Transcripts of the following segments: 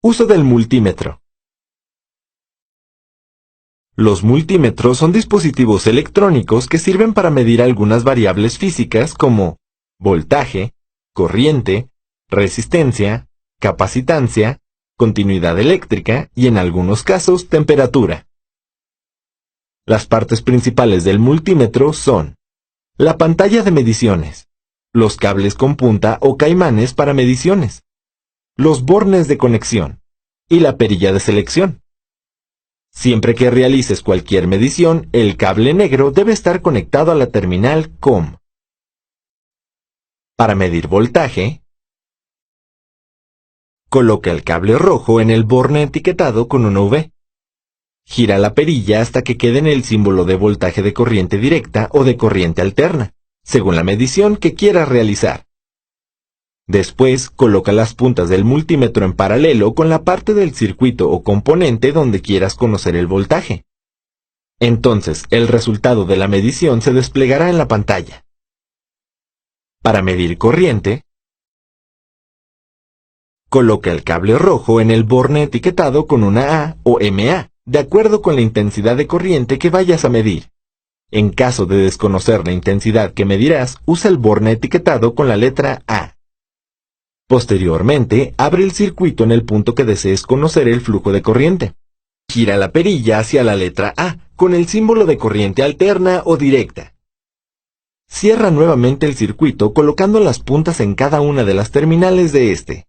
Uso del multímetro. Los multímetros son dispositivos electrónicos que sirven para medir algunas variables físicas como voltaje, corriente, resistencia, capacitancia, continuidad eléctrica y en algunos casos temperatura. Las partes principales del multímetro son la pantalla de mediciones, los cables con punta o caimanes para mediciones, los bornes de conexión y la perilla de selección. Siempre que realices cualquier medición, el cable negro debe estar conectado a la terminal COM. Para medir voltaje, coloca el cable rojo en el borne etiquetado con una V. Gira la perilla hasta que quede en el símbolo de voltaje de corriente directa o de corriente alterna, según la medición que quieras realizar. Después, coloca las puntas del multímetro en paralelo con la parte del circuito o componente donde quieras conocer el voltaje. Entonces, el resultado de la medición se desplegará en la pantalla. Para medir corriente, coloca el cable rojo en el borne etiquetado con una A o MA, de acuerdo con la intensidad de corriente que vayas a medir. En caso de desconocer la intensidad que medirás, usa el borne etiquetado con la letra A. Posteriormente, abre el circuito en el punto que desees conocer el flujo de corriente. Gira la perilla hacia la letra A, con el símbolo de corriente alterna o directa. Cierra nuevamente el circuito colocando las puntas en cada una de las terminales de este.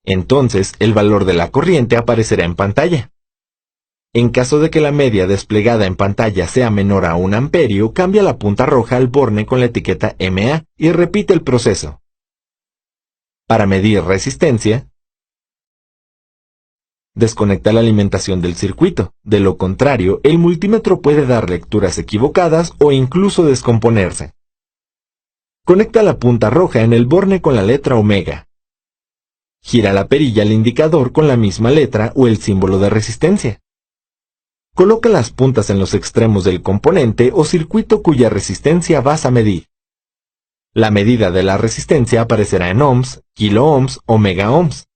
Entonces, el valor de la corriente aparecerá en pantalla. En caso de que la media desplegada en pantalla sea menor a 1 amperio, cambia la punta roja al borne con la etiqueta MA y repite el proceso. Para medir resistencia, desconecta la alimentación del circuito. De lo contrario, el multímetro puede dar lecturas equivocadas o incluso descomponerse. Conecta la punta roja en el borne con la letra omega. Gira la perilla al indicador con la misma letra o el símbolo de resistencia. Coloca las puntas en los extremos del componente o circuito cuya resistencia vas a medir. La medida de la resistencia aparecerá en ohms, kiloohms o megaohms.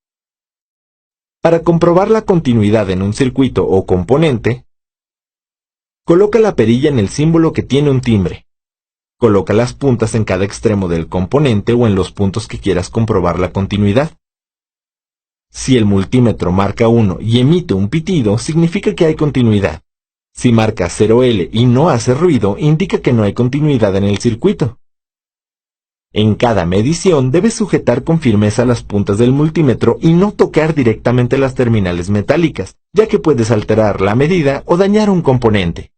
Para comprobar la continuidad en un circuito o componente, coloca la perilla en el símbolo que tiene un timbre. Coloca las puntas en cada extremo del componente o en los puntos que quieras comprobar la continuidad. Si el multímetro marca 1 y emite un pitido, significa que hay continuidad. Si marca 0L y no hace ruido, indica que no hay continuidad en el circuito. En cada medición debes sujetar con firmeza las puntas del multímetro y no tocar directamente las terminales metálicas, ya que puedes alterar la medida o dañar un componente.